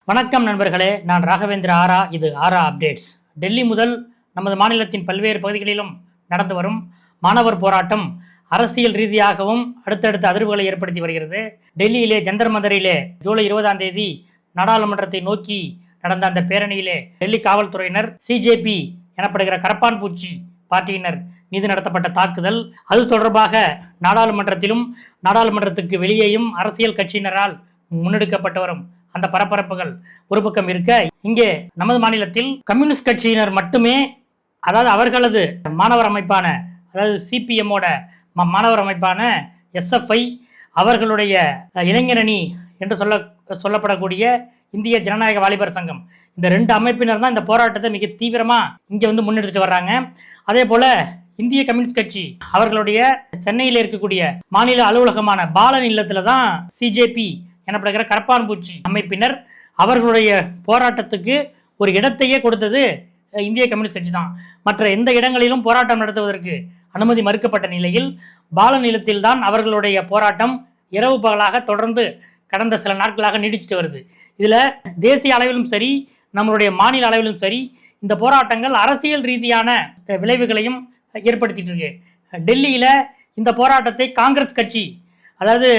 வணக்கம் நண்பர்களே, நான் ராகவேந்திர ஆரா. இது ஆரா அப்டேட்ஸ். டெல்லி முதல் நமது மாநிலத்தின் பல்வேறு பகுதிகளிலும் நடந்து வரும் மாணவர் போராட்டம் அரசியல் ரீதியாகவும் அடுத்தடுத்த அதிர்வுகளை ஏற்படுத்தி வருகிறது. டெல்லியிலே ஜந்தர் மந்தரிலே ஜூலை 20ஆம் தேதி நாடாளுமன்றத்தை நோக்கி நடந்த அந்த பேரணியிலே டெல்லி காவல்துறையினர் சிஜேபி எனப்படுகிற கரப்பான் பூச்சி பார்ட்டியினர் மீது நடத்தப்பட்ட தாக்குதல், அது தொடர்பாக நாடாளுமன்றத்திலும் நாடாளுமன்றத்துக்கு வெளியேயும் அரசியல் கட்சியினரால் முன்னெடுக்கப்பட்டு வரும் அந்த பரபரப்புகள் ஒரு பக்கம் இருக்க, இங்கே நமது மாநிலத்தில் கம்யூனிஸ்ட் கட்சியினர் மட்டுமே, அதாவது அவர்களது மாணவர் அமைப்பான, அதாவது சிபிஎம்மோட மாணவர் அமைப்பான எஸ்எஃப்ஐ, அவர்களுடைய இளைஞரணி என்று சொல்லப்படக்கூடிய இந்திய ஜனநாயக வாலிபர் சங்கம், இந்த ரெண்டு அமைப்பினர் தான் இந்த போராட்டத்தை மிக தீவிரமா இங்கே முன்னெடுத்துட்டு வர்றாங்க. அதே போல இந்திய கம்யூனிஸ்ட் கட்சி அவர்களுடைய சென்னையில் இருக்கக்கூடிய மாநில அலுவலகமான பாலன் இல்லத்துல தான் சிஜேபி எனப்படுகிற கரப்பான் பூச்சி அமைப்பினர் அவர்களுடைய போராட்டத்துக்கு ஒரு இடத்தையே கொடுத்தது இந்திய கம்யூனிஸ்ட் கட்சி தான். மற்ற எந்த இடங்களிலும் போராட்டம் நடத்துவதற்கு அனுமதி மறுக்கப்பட்ட நிலையில் பாலன் இல்லத்தில் தான் அவர்களுடைய போராட்டம் இரவு பகலாக தொடர்ந்து கடந்த சில நாட்களாக நீடிச்சுட்டு வருது. இதுல தேசிய அளவிலும் சரி, நம்மளுடைய மாநில அளவிலும் சரி, இந்த போராட்டங்கள் அரசியல் ரீதியான விளைவுகளையும் ஏற்படுத்திட்டு இருக்கு. டெல்லியில இந்த போராட்டத்தை காங்கிரஸ் கட்சி, அதாவது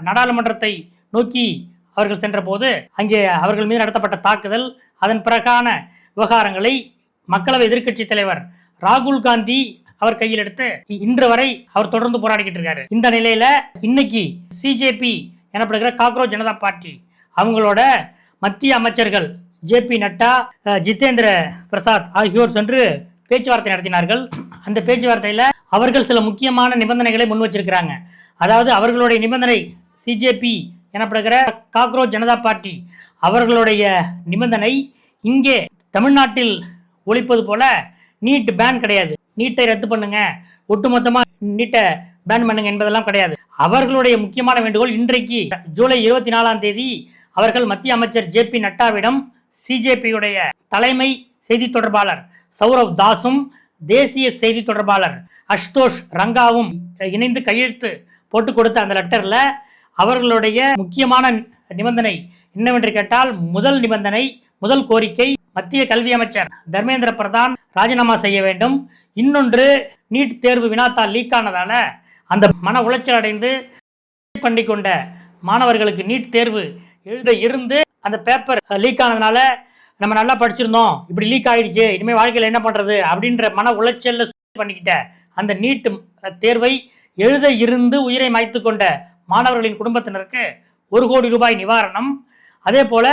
நாடாளுமன்றத்தை நோக்கி அவர்கள் சென்ற போது அங்கே அவர்கள் மீது நடத்தப்பட்ட தாக்குதல், அதன் பிறகான விவகாரங்களை மக்களவை எதிர்க்கட்சி தலைவர் ராகுல் காந்தி அவர் கையில் எடுத்து இன்று வரை அவர் தொடர்ந்து போராடிக்கிட்டு இருக்காரு. இந்த நிலையில இன்னைக்கு சிஜேபி எனப்படுகிற காக்ரோச் ஜனதா பார்ட்டி அவங்களோட மத்திய அமைச்சர்கள் ஜே.பி. நட்டா, ஜிதேந்திர பிரசாத் ஆகியோர் சென்று பேச்சுவார்த்தை நடத்தினார்கள். அந்த பேச்சுவார்த்தையில அவர்கள் சில முக்கியமான நிபந்தனைகளை முன் வச்சிருக்கிறாங்க. அதாவது அவர்களுடைய நிபந்தனை, சிஜேபி எனப்படுகிற காக்ரோச் ஜனதா பார்ட்டி அவர்களுடைய நிபந்தனை, இங்கே தமிழ்நாட்டில் ஒழிப்பது போல நீட் பேன் கிடையாது, நீட்டை ரத்து பண்ணுங்க, ஒட்டுமொத்தமா நீட்டை பேன் பண்ணுங்க என்பதெல்லாம் கிடையாது. அவர்களுடைய முக்கியமான வேண்டுகோள், இன்றைக்கு ஜூலை 24ஆம் தேதி அவர்கள் மத்திய அமைச்சர் ஜே.பி. நட்டாவிடம் சிஜேபியுடைய தலைமை செய்தி தொடர்பாளர் சௌரவ் தாஸும் தேசிய செய்தி தொடர்பாளர் அஷ்தோஷ் ரங்காவும் இணைந்து கையெழுத்து போட்டு கொடுத்த அந்த லெட்டர்ல அவர்களுடைய முக்கியமான நிபந்தனை என்னவென்று கேட்டால், முதல் நிபந்தனை, முதல் கோரிக்கை, மத்திய கல்வி அமைச்சர் தர்மேந்திர பிரதான் ராஜினாமா செய்ய வேண்டும். இன்னொன்று, நீட் தேர்வு வினாத்தால் லீக் ஆனதால அந்த மன உளைச்சல் அடைந்து பண்ணி கொண்ட மாணவர்களுக்கு நீட் தேர்வு எழுத இருந்து அந்த பேப்பர் லீக் ஆனதுனால நம்ம நல்லா படிச்சிருந்தோம், இப்படி லீக் ஆயிடுச்சு, இனிமேல் வாழ்க்கையில் என்ன பண்றது அப்படின்ற மன உளைச்சல்ல பண்ணிக்கிட்ட அந்த நீட் தேர்வை எழுத இருந்து உயிரை மாய்த்து கொண்ட மாணவர்களின் குடும்பத்தினருக்கு 1 கோடி ரூபாய் நிவாரணம். அதே போல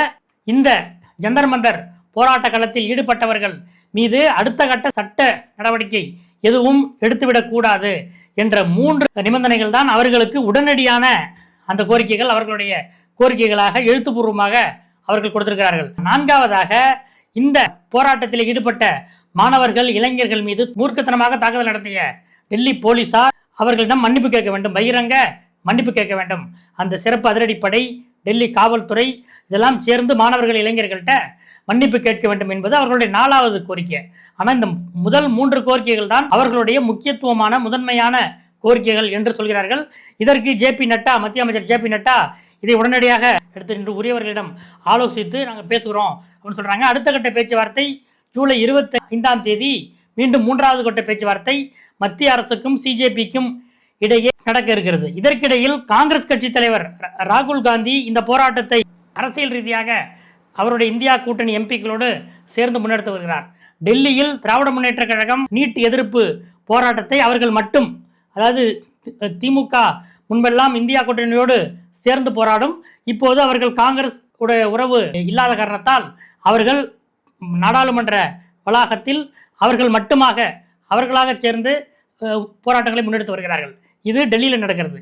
இந்த ஜந்தர் மந்தர் போராட்ட களத்தில் ஈடுபட்டவர்கள் மீது அடுத்த கட்ட சட்ட நடவடிக்கை எதுவும் எடுத்துவிடக் கூடாது என்ற 3 நிபந்தனைகள் தான் அவர்களுக்கு உடனடியான அந்த கோரிக்கைகள், அவர்களுடைய கோரிக்கைகளாக எழுத்துப்பூர்வமாக அவர்கள் கொடுத்திருக்கிறார்கள். 4வதாக, இந்த போராட்டத்தில் ஈடுபட்ட மாணவர்கள், இளைஞர்கள் மீது மூர்க்கத்தனமாக தாக்குதல் நடத்திய டெல்லி போலீசார் அவர்களிடம் மன்னிப்பு கேட்க வேண்டும், பகிரங்க மன்னிப்பு கேட்க வேண்டும். அந்த சிறப்பு அதிரடிப்படை, டெல்லி காவல்துறை இதெல்லாம் சேர்ந்து மாணவர்கள், இளைஞர்கள்ட்ட மன்னிப்பு கேட்க வேண்டும் என்பது அவர்களுடைய 4வது கோரிக்கை. ஆனால் இந்த முதல் 3 கோரிக்கைகள் தான் அவர்களுடைய முக்கியத்துவமான முதன்மையான கோரிக்கைகள் என்று சொல்கிறார்கள். இதற்கு ஜே.பி. நட்டா, மத்திய அமைச்சர் ஜே.பி. நட்டா இதை உடனடியாக எடுத்து இன்று உரியவர்களிடம் ஆலோசித்து நாங்கள் பேசுகிறோம் அப்படின்னு சொல்றாங்க. அடுத்த கட்ட பேச்சுவார்த்தை ஜூலை 25ஆம் தேதி மீண்டும் 3வது கட்ட பேச்சுவார்த்தை மத்திய அரசுக்கும் சிஜேபிக்கும் இடையே நடக்க இருக்கிறது. இதற்கிடையில் காங்கிரஸ் கட்சி தலைவர் ராகுல் காந்தி இந்த போராட்டத்தை அரசியல் ரீதியாக அவருடைய இந்தியா கூட்டணி எம்பிக்களோடு சேர்ந்து முன்னெடுத்து வருகிறார். டெல்லியில் திராவிட முன்னேற்ற கழகம் நீட் எதிர்ப்பு போராட்டத்தை அவர்கள் மட்டும், அதாவது திமுக முன்பெல்லாம் இந்தியா கூட்டணியோடு சேர்ந்து போராடும், இப்போது அவர்கள் காங்கிரஸ் உடைய உறவு இல்லாத காரணத்தால் அவர்கள் நாடாளுமன்ற வளாகத்தில் அவர்கள் மட்டுமாக அவர்களாக சேர்ந்து போராட்டங்களை முன்னெடுத்து வருகிறார்கள். இது டெல்லியில் நடக்கிறது.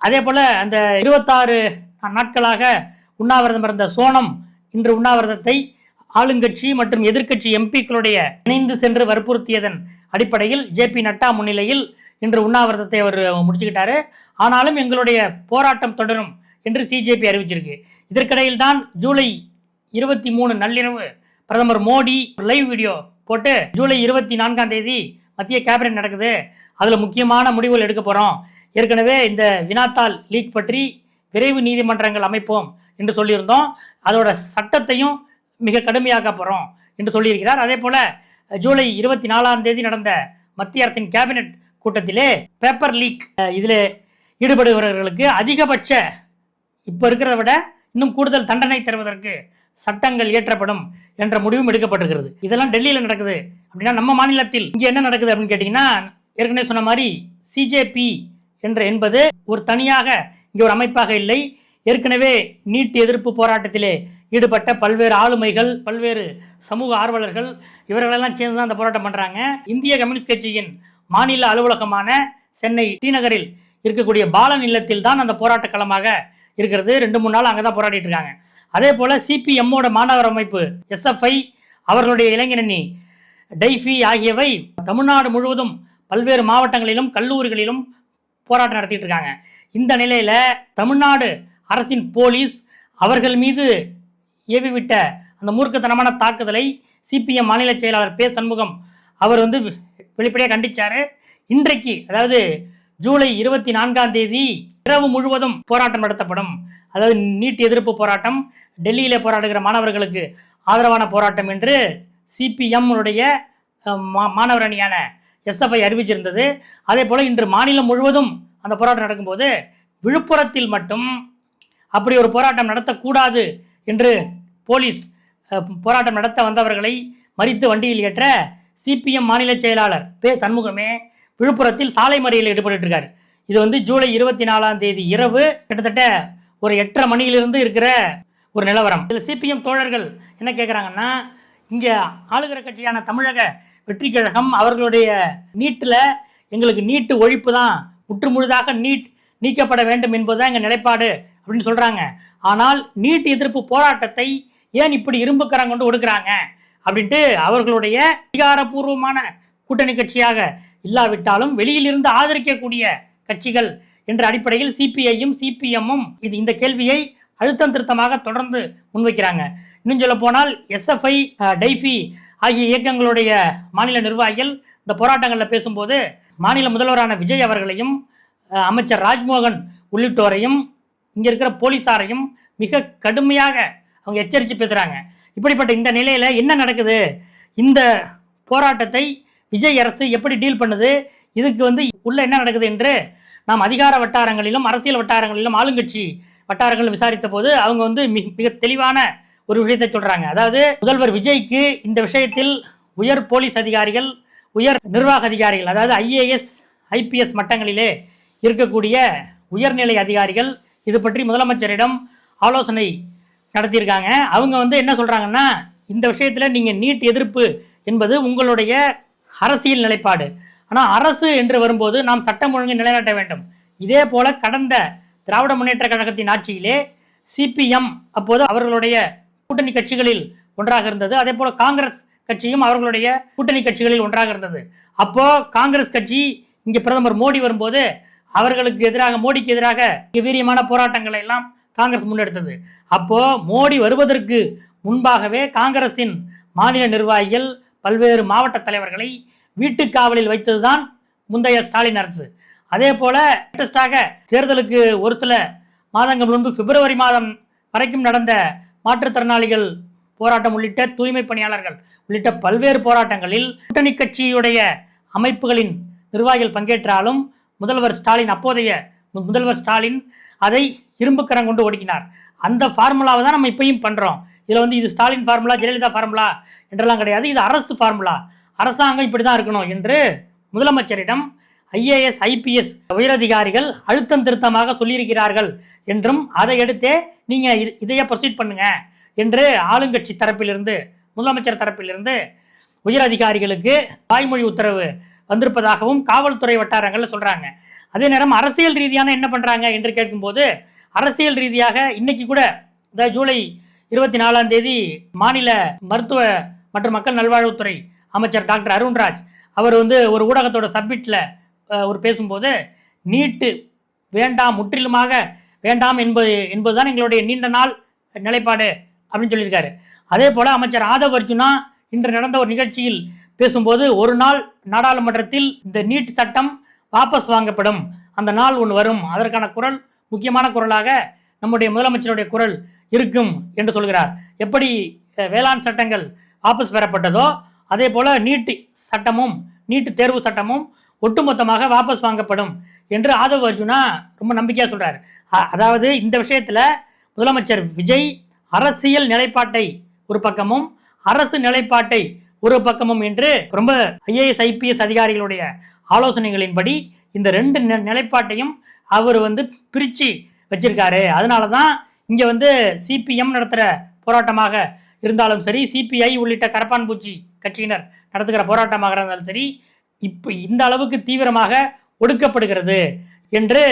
அதே போல அந்த 26 நாட்களாக உண்ணாவிரதம் இருந்த சோனம் இன்று உண்ணாவிரதத்தை ஆளுங்கட்சி மற்றும் எதிர்க்கட்சி எம்பிக்களுடைய இணைந்து சென்று வற்புறுத்தியதன் அடிப்படையில் ஜே.பி. நட்டா முன்னிலையில் இன்று உண்ணாவிரதத்தை அவர் முடிச்சுக்கிட்டாரு. ஆனாலும் எங்களுடைய போராட்டம் தொடரும் என்று சிஜேபி அறிவிச்சிருக்கு. இதற்கிடையில் தான் ஜூலை 23 நள்ளிரவு பிரதமர் மோடி லைவ் வீடியோ போட்டு, ஜூலை 24ஆம் தேதி மத்திய கேபினட் நடக்குது, அதில் முக்கியமான முடிவுகள் எடுக்க போகிறோம், ஏற்கனவே இந்த வினாத்தாள் லீக் பற்றி விரைவு நீதிமன்றங்கள் அமைப்போம் என்று சொல்லியிருந்தோம். அதோட சட்டத்தையும் மிக கடுமையாக்க போகிறோம் என்று சொல்லியிருக்கிறார். அதே போல் ஜூலை 24 நடந்த மத்திய அரசின் கேபினெட் கூட்டத்திலே பேப்பர் லீக் இதில் ஈடுபடுகிறவர்களுக்கு அதிகபட்ச இப்போ இருக்கிறத விட இன்னும் கூடுதல் தண்டனை தருவதற்கு சட்டங்கள் இயற்றப்படும் என்ற முடிவும் எடுக்கப்பட்டிருக்கிறது. இதெல்லாம் டெல்லியில் நடக்குது. அப்படின்னா நம்ம மாநிலத்தில் இங்கே என்ன நடக்குது அப்படின்னு கேட்டிங்கன்னா, ஏற்கனவே சொன்ன மாதிரி சிஜேபி என்பது ஒரு தனியாக இங்கே ஒரு அமைப்பாக இல்லை. ஏற்கனவே நீட் எதிர்ப்பு போராட்டத்திலே ஈடுபட்ட பல்வேறு ஆளுமைகள், பல்வேறு சமூக ஆர்வலர்கள் இவர்களெல்லாம் சேர்ந்து தான் அந்த போராட்டம் பண்ணுறாங்க. இந்திய கம்யூனிஸ்ட் கட்சியின் மாநில அலுவலகமான சென்னை டி நகரில் இருக்கக்கூடிய பாலன் இல்லத்தில் தான் அந்த போராட்ட களமாக இருக்கிறது. 2-3 நாள் அங்கே தான் போராடிட்டு இருக்காங்க. அதே போல் சிபிஎம்மோட மாணவர் அமைப்பு எஸ்எஃப்ஐ, அவர்களுடைய இளைஞரணி டைஃபி ஆகியவை தமிழ்நாடு முழுவதும் பல்வேறு மாவட்டங்களிலும் கல்லூரிகளிலும் போராட்டம் நடத்திட்டு இருக்காங்க. இந்த நிலையில் தமிழ்நாடு அரசின் போலீஸ் அவர்கள் மீது ஏவிவிட்ட அந்த மூர்க்கத்தனமான தாக்குதலை சிபிஎம் மாநில செயலாளர் பே சண்முகம் அவர் வெளிப்படையாக கண்டிச்சார். இன்றைக்கு, அதாவது ஜூலை 24 இரவு முழுவதும் போராட்டம் நடத்தப்படும். அதாவது நீட் எதிர்ப்பு போராட்டம், டெல்லியிலே போராடுகிற மாணவர்களுக்கு ஆதரவான போராட்டம் என்று சிபிஎம் மாணவர் அணியான எஸ்எஃப்ஐ அறிவிச்சிருந்தது. அதே போல் இன்று மாநிலம் முழுவதும் அந்த போராட்டம் நடக்கும்போது விழுப்புரத்தில் மட்டும் அப்படி ஒரு போராட்டம் நடத்தக்கூடாது என்று போலீஸ் போராட்டம் நடத்த வந்தவர்களை மறித்து வண்டியில் ஏற்ற சிபிஎம் மாநில செயலாளர் பே சண்முகமே விழுப்புரத்தில் சாலை மறியலில் ஈடுபட்டுருக்கார். இது ஜூலை 24 இரவு கிட்டத்தட்ட ஒரு 8:30 மணியிலிருந்து இருக்கிற ஒரு நிலவரம். இதில் சிபிஎம் தோழர்கள் என்ன கேட்குறாங்கன்னா, இங்கே ஆளுகிற கட்சியான தமிழக வெற்றி கழகம் அவர்களுடைய நீட்டில் எங்களுக்கு நீட்டு ஒழிப்பு தான், முற்றுமுழுதாக நீட் நீக்கப்பட வேண்டும் என்பதுதான் எங்கள் நிலைப்பாடு அப்படின்னு சொல்கிறாங்க. ஆனால் நீட் எதிர்ப்பு போராட்டத்தை ஏன் இப்படி இரும்புக்கரம் கொண்டு ஒடுக்குறாங்க அப்படின்ட்டு அவர்களுடைய அதிகாரப்பூர்வமான கூட்டணி கட்சியாக இல்லாவிட்டாலும் வெளியிலிருந்து ஆதரிக்கக்கூடிய கட்சிகள் என்ற அடிப்படையில் சிபிஐயும் சிபிஎம்மும் இந்த கேள்வியை அழுத்தம் திருத்தமாக தொடர்ந்து முன்வைக்கிறாங்க. இன்னும் சொல்ல போனால் எஸ்எஃப்ஐ, டைஃபி ஆகிய இயக்கங்களுடைய மாநில நிர்வாகிகள் இந்த போராட்டங்களில் பேசும்போது மாநில முதல்வரான விஜய் அவர்களையும் அமைச்சர் ராஜ்மோகன் உள்ளிட்டோரையும் இங்கே இருக்கிற போலீஸாரையும் மிக கடுமையாக அவங்க எச்சரித்து பேசுகிறாங்க. இப்படிப்பட்ட இந்த நிலையில் என்ன நடக்குது, இந்த போராட்டத்தை விஜய் அரசு எப்படி டீல் பண்ணுது, இதுக்கு உள்ள என்ன நடக்குது என்று நாம் அதிகார வட்டாரங்களிலும் அரசியல் வட்டாரங்களிலும் ஆளுங்கட்சி வட்டாரங்களிலும் விசாரித்த போது அவங்க மிக தெளிவான ஒரு விஷயத்தை சொல்கிறாங்க. அதாவது முதல்வர் விஜய்க்கு இந்த விஷயத்தில் உயர் போலீஸ் அதிகாரிகள், உயர் நிர்வாக அதிகாரிகள், அதாவது ஐஏஎஸ் ஐபிஎஸ் மட்டங்களிலே இருக்கக்கூடிய உயர்நிலை அதிகாரிகள் இது பற்றி முதலமைச்சரிடம் ஆலோசனை நடத்தியிருக்காங்க. அவங்க என்ன சொல்கிறாங்கன்னா, இந்த விஷயத்தில் நீங்கள் நீட் எதிர்ப்பு என்பது உங்களுடைய அரசியல் நிலைப்பாடு, ஆனால் அரசு என்று வரும்போது நாம் சட்டம் ஒழுங்கை நிலைநாட்ட வேண்டும். இதே போல கடந்த திராவிட முன்னேற்ற கழகத்தின் ஆட்சியிலே சிபிஎம் அப்போது அவர்களுடைய கூட்டணி கட்சிகளில் ஒன்றாக இருந்தது. அதே போல காங்கிரஸ் கட்சியும் அவர்களுடைய கூட்டணி கட்சிகளில் ஒன்றாக இருந்தது. அப்போ காங்கிரஸ் கட்சி இங்கே பிரதமர் மோடி வரும்போது அவர்களுக்கு எதிராக, மோடிக்கு எதிராக வீரியமான போராட்டங்களை எல்லாம் காங்கிரஸ் முன்னெடுத்தது. அப்போ மோடி வருவதற்கு முன்பாகவே காங்கிரசின் மாநில நிர்வாகிகள் பல்வேறு மாவட்ட தலைவர்களை வீட்டுக்காவலில் வைத்ததுதான் முந்தைய ஸ்டாலின் அரசு. அதே போல லேட்டஸ்டாக தேர்தலுக்கு ஒரு சில மாதங்கள் முன்பு பிப்ரவரி மாதம் வரைக்கும் நடந்த மாற்றுத்திறனாளிகள் போராட்டம் உள்ளிட்ட தூய்மை பணியாளர்கள் உள்ளிட்ட பல்வேறு போராட்டங்களில் கூட்டணி கட்சியுடைய அமைப்புகளின் நிர்வாகிகள் பங்கேற்றாலும் அப்போதைய முதல்வர் ஸ்டாலின் அதை இரும்புக்கரம் கொண்டு ஒடுக்கினார். அந்த ஃபார்முலாவை தான் நம்ம இப்பயும் பண்ணுறோம். இதில் இது ஸ்டாலின் ஃபார்முலா, ஜெயலலிதா ஃபார்முலா என்றெல்லாம் கிடையாது. இது அரசு ஃபார்முலா, அரசாங்கம் இப்படி தான் இருக்கணும் என்று முதலமைச்சரிடம் ஐஏஎஸ் ஐபிஎஸ் உயரதிகாரிகள் அழுத்தம் திருத்தமாக சொல்லியிருக்கிறார்கள் என்றும், அதை எடுத்தே நீங்கள் இதையே ப்ரொசீட் பண்ணுங்க என்று ஆளுங்கட்சி தரப்பிலிருந்து, முதலமைச்சர் தரப்பிலிருந்து உயரதிகாரிகளுக்கு வாய்மொழி உத்தரவு வந்திருப்பதாகவும் காவல்துறை வட்டாரங்களில் சொல்கிறாங்க. அதே நேரம் அரசியல் ரீதியான என்ன பண்ணுறாங்க என்று கேட்கும்போது, அரசியல் ரீதியாக இன்னைக்கு கூட, அதாவது ஜூலை 24 மாநில மருத்துவ மற்றும் மக்கள் நல்வாழ்வுத்துறை அமைச்சர் டாக்டர் அருண்ராஜ் அவர் ஒரு ஊடகத்தோட சப்மிட்டில் ஒரு பேசும்போது, நீட்டு வேண்டாம், முற்றிலுமாக வேண்டாம் என்பதுதான் எங்களுடைய நீண்ட நாள் நிலைப்பாடு அப்படின்னு சொல்லியிருக்காரு. அதே போல் அமைச்சர் ஆதவ் அர்ஜுனா இன்று நடந்த ஒரு நிகழ்ச்சியில் பேசும்போது, ஒரு நாள் நாடாளுமன்றத்தில் இந்த நீட் சட்டம் வாபஸ் வாங்கப்படும், அந்த நாள் ஒன்று வரும், அதற்கான குரல் முக்கியமான குரலாக நம்முடைய முதலமைச்சருடைய குரல் இருக்கும் என்று சொல்கிறார். எப்படி வேளாண் சட்டங்கள் வாபஸ் பெறப்பட்டதோ அதே போல நீட்டு தேர்வு சட்டமும் ஒட்டுமொத்தமாக வாபஸ் வாங்கப்படும் என்று ஆதவ் அர்ஜுனா ரொம்ப நம்பிக்கையா சொல்றாரு. அதாவது இந்த விஷயத்துல முதலமைச்சர் விஜய் அரசியல் நிலைப்பாட்டை ஒரு பக்கமும் அரசு நிலைப்பாட்டை ஒரு பக்கமும் என்று ரொம்ப IAS IPS அதிகாரிகளுடைய ஆலோசனைகளின்படி இந்த ரெண்டு நிலைப்பாட்டையும் அவர் பிரிச்சு வச்சிருக்காரு. அதனாலதான் இங்க CPM நடத்துற போராட்டமாக இருந்தாலும் சரி, CPI உள்ளிட்ட கரப்பான் பூச்சி கட்சியினர் நடத்துகிற போராட்டமாக இருந்தாலும் சரி, இப்ப இந்த அளவுக்கு தீவிரமாக ஒடுக்கப்படுகிறது என்று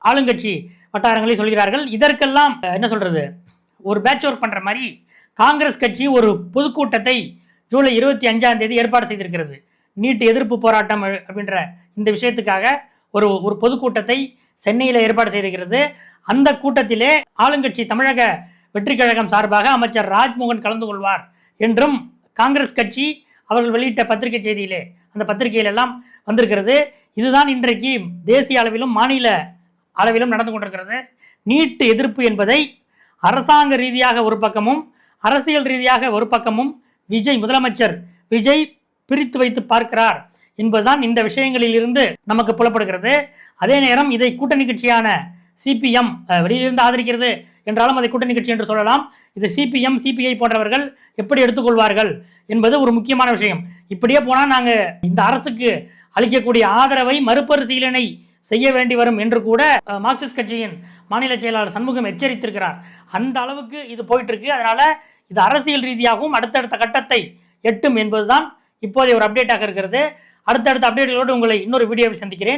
ஆளுங்கட்சி வட்டாரங்களில் சொல்கிறார்கள். இதற்கெல்லாம் என்ன சொல்றது, ஒரு பேட்ச் ஒர்க் பண்ற மாதிரி காங்கிரஸ் கட்சி ஒரு பொதுக்கூட்டத்தை ஜூலை 25ஆம் தேதி ஏற்பாடு செய்திருக்கிறது. நீட் எதிர்ப்பு போராட்டம் அப்படின்ற இந்த விஷயத்துக்காக ஒரு பொதுக்கூட்டத்தை சென்னையில் ஏற்பாடு செய்திருக்கிறது. அந்த கூட்டத்திலே ஆளுங்கட்சி தமிழக வெற்றி கழகம் சார்பாக அமைச்சர் ராஜ்மோகன் கலந்து கொள்வார் என்றும் காங்கிரஸ் கட்சி அவர்கள் வெளியிட்ட பத்திரிகை செய்தியிலே அந்த பத்திரிகையில் எல்லாம் வந்திருக்கிறது. இதுதான் இன்றைக்கு தேசிய அளவிலும் மாநில அளவிலும் நடந்து கொண்டிருக்கிறது. நீட் எதிர்ப்பு என்பதை அரசாங்க ரீதியாக ஒரு பக்கமும் அரசியல் ரீதியாக ஒரு பக்கமும் முதலமைச்சர் விஜய் பிரித்து வைத்து பார்க்கிறார் என்பதுதான் இந்த விஷயங்களில் இருந்து நமக்கு புலப்படுகிறது. அதே நேரம் இதை கூட்டணி கட்சியான CPM வெளியிலிருந்து ஆதரிக்கிறது என்றாலும் அதை கூட்டணி கட்சி என்று சொல்லலாம். இது CPM CPI போன்றவர்கள் எப்படி எடுத்துக்கொள்வார்கள் என்பது ஒரு முக்கியமான விஷயம். இப்படியே போனால் நாங்கள் இந்த அரசுக்கு அளிக்கக்கூடிய ஆதரவை மறுபரிசீலனை செய்ய வேண்டி வரும் என்று கூட மார்க்சிஸ்ட் கட்சியின் மாநில செயலாளர் சண்முகம் எச்சரித்திருக்கிறார். அந்த அளவுக்கு இது போயிட்டு இருக்கு. அதனால இது அரசியல் ரீதியாகவும் அடுத்தடுத்த கட்டத்தை எட்டும் என்பதுதான் இப்போதைய ஒரு அப்டேட்டாக இருக்கிறது. அடுத்தடுத்த அப்டேட்டுகளோடு உங்களை இன்னொரு வீடியோவில் சந்திக்கிறேன்.